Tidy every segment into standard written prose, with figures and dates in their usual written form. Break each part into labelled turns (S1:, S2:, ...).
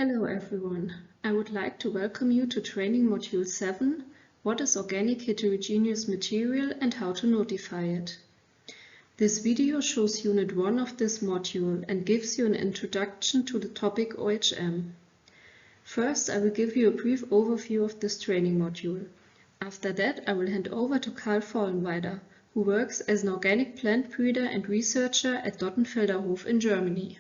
S1: Hello everyone. I would like to welcome you to Training Module 7, What is Organic Heterogeneous Material and How to Notify it. This video shows Unit 1 of this module and gives you an introduction to the topic OHM. First, I will give you a brief overview of this training module. After that, I will hand over to Karl Vollenweider, who works as an organic plant breeder and researcher at Dottenfelder Hof in Germany.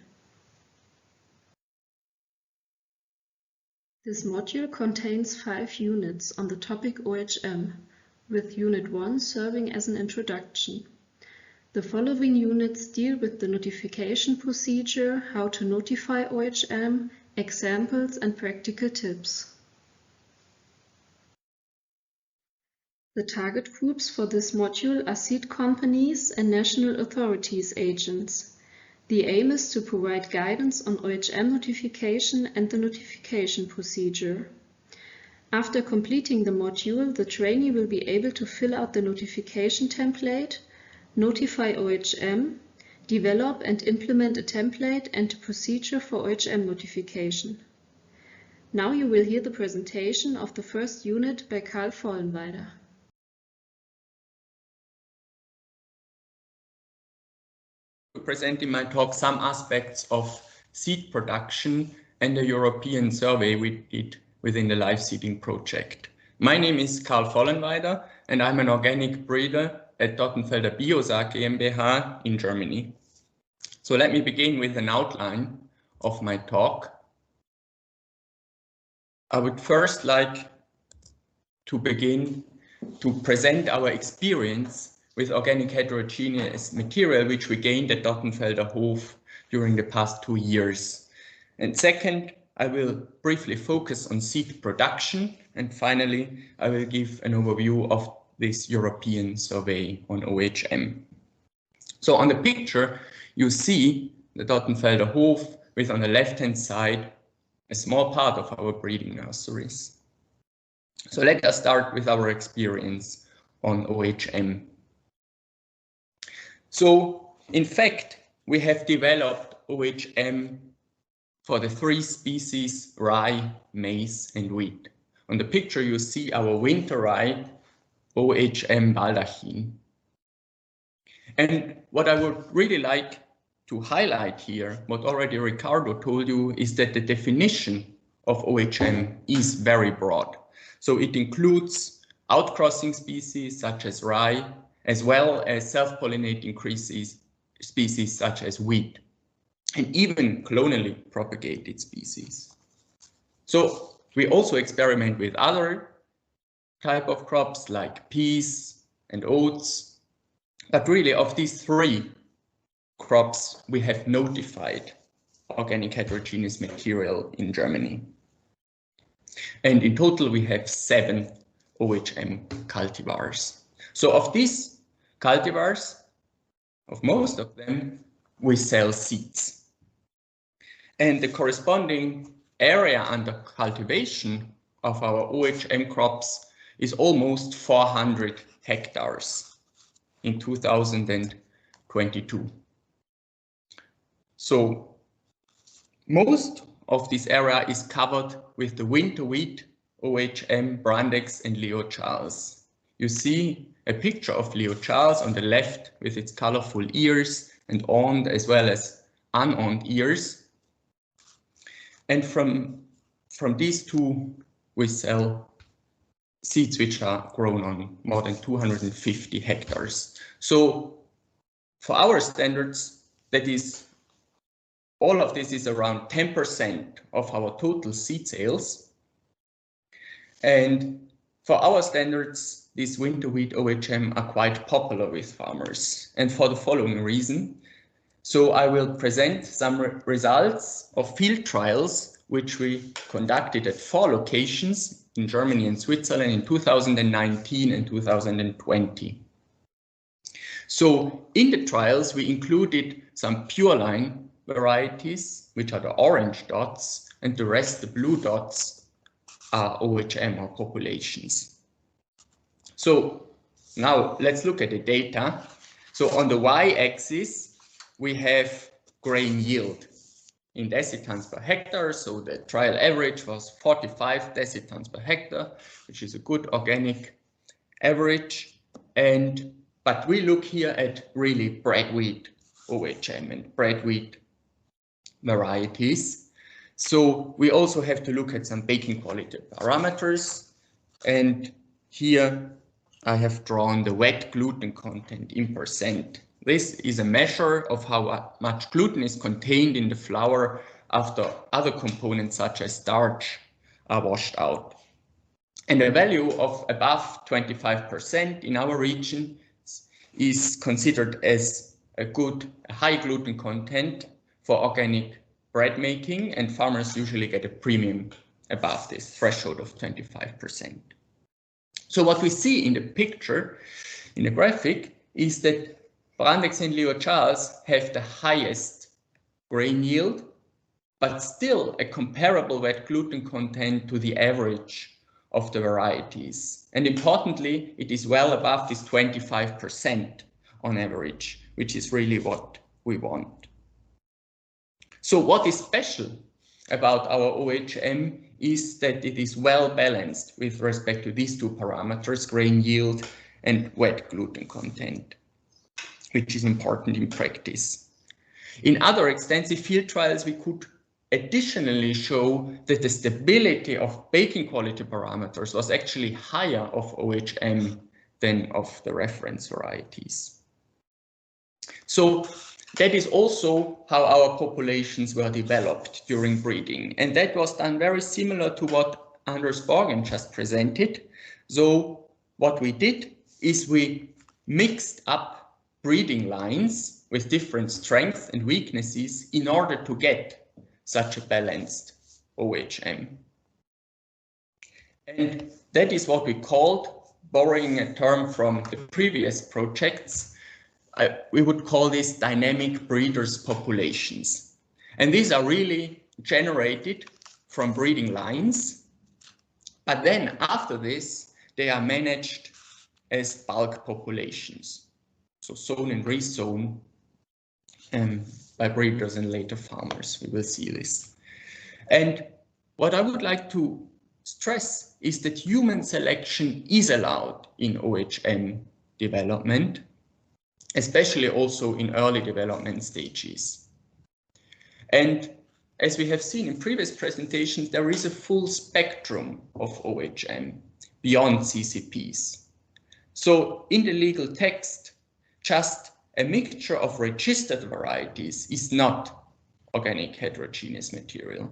S1: This module contains 5 units on the topic OHM, with Unit 1 serving as an introduction. The following units deal with the notification procedure, how to notify OHM, examples and practical tips. The target groups for this module are seed companies and national authorities agents. The aim is to provide guidance on OHM notification and the notification procedure. After completing the module, the trainee will be able to fill out the notification template, notify OHM, develop and implement a template and a procedure for OHM notification. Now you will hear the presentation of the first unit by Karl Vollenweider.
S2: To present in my talk some aspects of seed production and a European survey we did within the live seeding project. My name is Karl Vollenweider and I'm an organic breeder at Dottenfelder Biosaat GmbH in Germany. So let me begin with an outline of my talk. I would first like to begin to present our experience with organic heterogeneous material which we gained at Dottenfelder Hof during the past 2 years. And second, I will briefly focus on seed production, and finally I will give an overview of this European survey on OHM. So on the picture you see the Dottenfelder Hof with, on the left hand side, a small part of our breeding nurseries. So let us start with our experience on OHM. So, in fact, we have developed OHM for the 3 species, rye, maize and wheat. On the picture you see our winter rye, OHM baldachin. And what I would really like to highlight here, what already Ricardo told you, is that the definition of OHM is very broad. So it includes outcrossing species such as rye, as well as self-pollinating species such as wheat, and even clonally propagated species. So we also experiment with other type of crops like peas and oats, but really of these 3 crops we have notified organic heterogeneous material in Germany. And in total we have 7 OHM cultivars. So of these cultivars, of most of them, we sell seeds. And the corresponding area under cultivation of our OHM crops is almost 400 hectares in 2022. So most of this area is covered with the winter wheat, OHM, Brandex and Leo Charles. You see a picture of Leo Charles on the left with its colorful ears and awned as well as unawned ears. And from these 2 we sell seeds which are grown on more than 250 hectares. So for our standards, that is, all of this is around 10% of our total seed sales. And for our standards, these winter wheat OHM are quite popular with farmers, and for the following reason. So I will present some results of field trials which we conducted at 4 locations in Germany and Switzerland in 2019 and 2020. So in the trials we included some pure line varieties, which are the orange dots, and the rest, the blue dots, are OHM or populations. So now let's look at the data. So on the y-axis we have grain yield. in decitons per hectare. So the trial average was 45 decitons per hectare, which is a good organic average. But we look here at really bread wheat OHM and bread wheat varieties. So we also have to look at some baking quality parameters. And here I have drawn the wet gluten content in percent. This is a measure of how much gluten is contained in the flour after other components such as starch are washed out. And a value of above 25% in our region is considered as a high gluten content for organic bread making, and farmers usually get a premium above this threshold of 25%. So what we see in the picture, in the graphic, is that Brandex and Leo Charles have the highest grain yield, but still a comparable wet gluten content to the average of the varieties. And importantly, it is well above this 25% on average, which is really what we want. So what is special about our OHM is that it is well balanced with respect to these two parameters, grain yield and wet gluten content, which is important in practice. In other extensive field trials, we could additionally show that the stability of baking quality parameters was actually higher of OHM than of the reference varieties. So that is also how our populations were developed during breeding. And that was done very similar to what Anders Borgen just presented. So what we did is we mixed up breeding lines with different strengths and weaknesses in order to get such a balanced OHM. And that is what we called, borrowing a term from the previous projects, we would call this dynamic breeders populations. And these are really generated from breeding lines, but then after this, they are managed as bulk populations. So sown and resown by breeders and later farmers. We will see this. And what I would like to stress is that human selection is allowed in OHM development, especially also in early development stages. And as we have seen in previous presentations, there is a full spectrum of OHM beyond CCPs. So in the legal text, just a mixture of registered varieties is not organic heterogeneous material.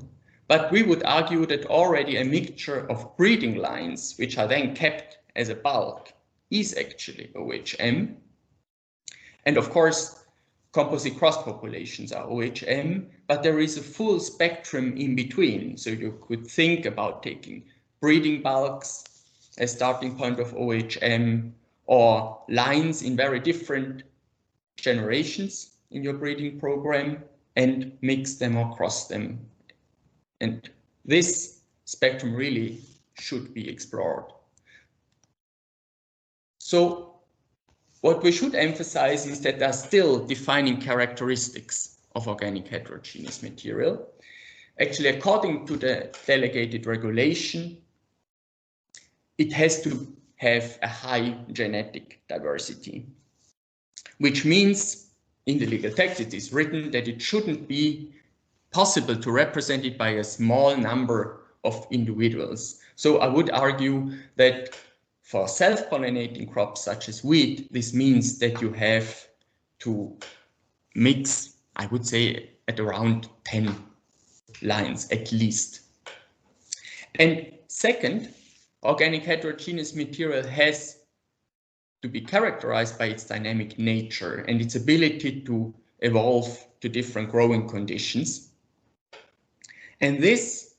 S2: But we would argue that already a mixture of breeding lines, which are then kept as a bulk, is actually OHM. And of course, composite cross populations are OHM, but there is a full spectrum in between. So you could think about taking breeding bulks as starting point of OHM, or lines in very different generations in your breeding program and mix them or cross them. And this spectrum really should be explored. So what we should emphasize is that there are still defining characteristics of organic heterogeneous material. Actually, according to the delegated regulation, it has to have a high genetic diversity, which means in the legal text it is written that it shouldn't be possible to represent it by a small number of individuals. So I would argue that for self-pollinating crops such as wheat, this means that you have to mix, I would say, at around 10 lines at least. And second, organic heterogeneous material has to be characterized by its dynamic nature and its ability to evolve to different growing conditions. And this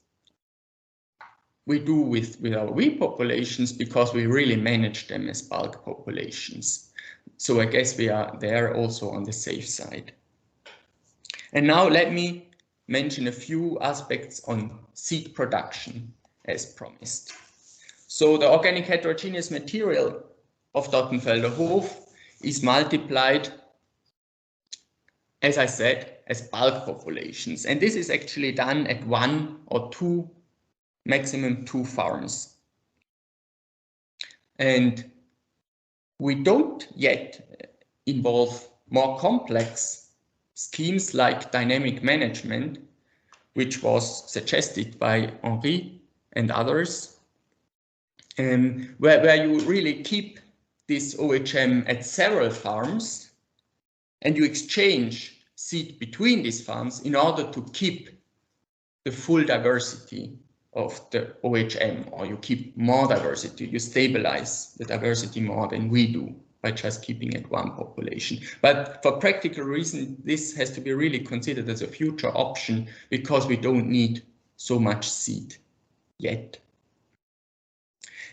S2: we do with our wheat populations because we really manage them as bulk populations. So I guess we are there also on the safe side. And now let me mention a few aspects on seed production as promised. So the organic heterogeneous material of Dottenfelder Hof is multiplied, as I said, as bulk populations. And this is actually done at 1 or 2, maximum 2 farms. And we don't yet involve more complex schemes like dynamic management, which was suggested by Henri and others, where you really keep this OHM at several farms and you exchange seed between these farms in order to keep the full diversity of the OHM, or you keep more diversity, you stabilize the diversity more than we do by just keeping it one population. But for practical reasons, this has to be really considered as a future option because we don't need so much seed yet.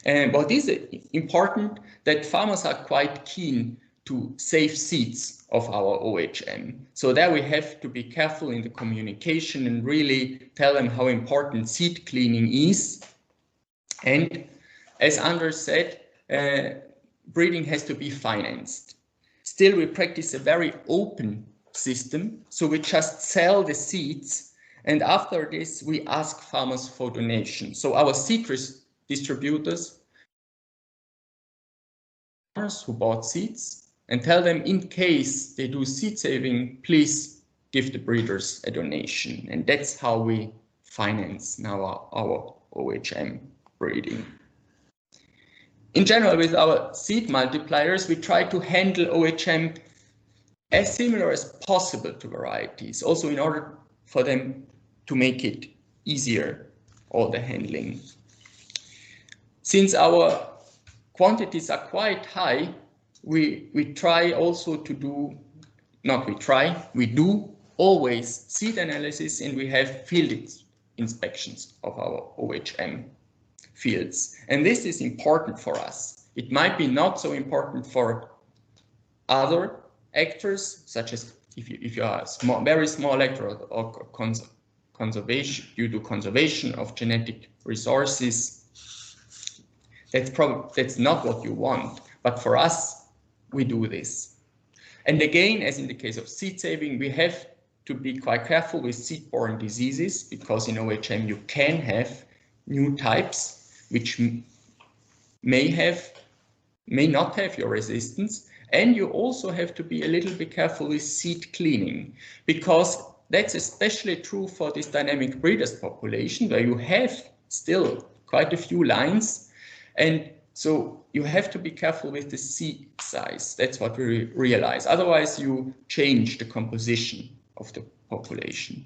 S2: And what is important, that farmers are quite keen to save seeds of our OHM. So there we have to be careful in the communication and really tell them how important seed cleaning is. And as Anders said, breeding has to be financed. Still, we practice a very open system. So we just sell the seeds, and after this, we ask farmers for donation. So our seed distributors who bought seeds and tell them, in case they do seed saving, please give the breeders a donation. And that's how we finance now our OHM breeding. In general, with our seed multipliers, we try to handle OHM as similar as possible to varieties, also in order for them to make it easier, all the handling. Since our quantities are quite high, we try also to do, we do always seed analysis, and we have field inspections of our OHM fields. And this is important for us. It might be not so important for other actors, such as if you are a very small actor or conservation, due to conservation of genetic resources. That's not what you want, but for us, we do this. And again, as in the case of seed saving, we have to be quite careful with seed-borne diseases, because in OHM you can have new types which may not have your resistance, and you also have to be a little bit careful with seed cleaning, because that's especially true for this dynamic breeders population, where you have still quite a few lines. And so you have to be careful with the seed size. That's what we realize. Otherwise, you change the composition of the population.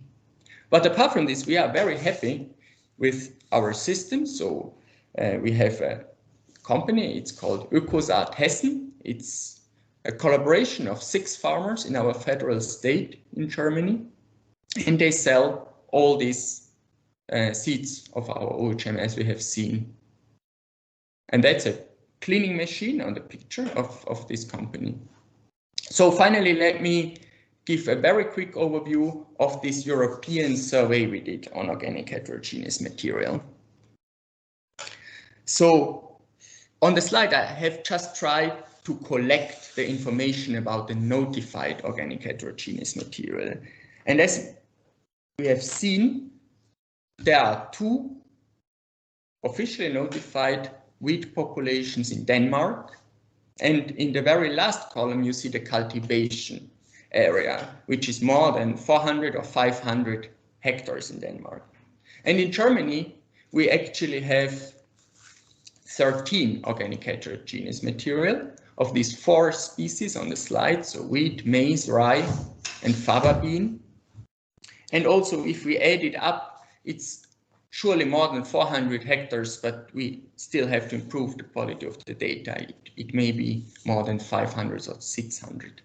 S2: But apart from this, we are very happy with our system. So we have a company, it's called Ökosaat Hessen. It's a collaboration of 6 farmers in our federal state in Germany. And they sell all these seeds of our OHM, as we have seen. And that's a cleaning machine on the picture of this company. So finally, let me give a very quick overview of this European survey we did on organic heterogeneous material. So on the slide, I have just tried to collect the information about the notified organic heterogeneous material. And as we have seen, there are 2 officially notified wheat populations in Denmark, and in the very last column you see the cultivation area, which is more than 400 or 500 hectares in Denmark. And in Germany we actually have 13 organic heterogeneous material of these 4 species on the slide, so wheat, maize, rye and faba bean. And also if we add it up, it's surely more than 400 hectares, but we still have to improve the quality of the data. It may be more than 500 or 600.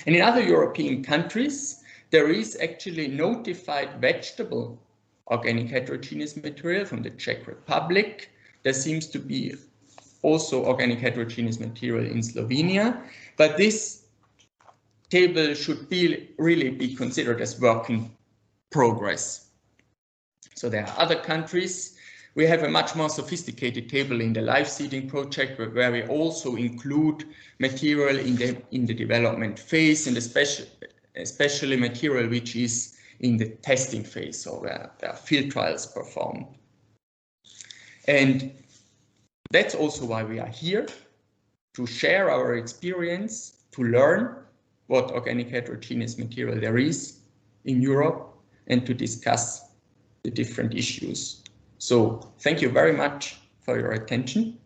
S2: And in other European countries, there is actually notified vegetable organic heterogeneous material from the Czech Republic. There seems to be also organic heterogeneous material in Slovenia, but this table should really be considered as work in progress. So there are other countries. We have a much more sophisticated table in the live seeding project, where we also include material in the development phase, and especially material which is in the testing phase, or where there are field trials performed. And that's also why we are here, to share our experience, to learn what organic heterogeneous material there is in Europe, and to discuss the different issues. So thank you very much for your attention.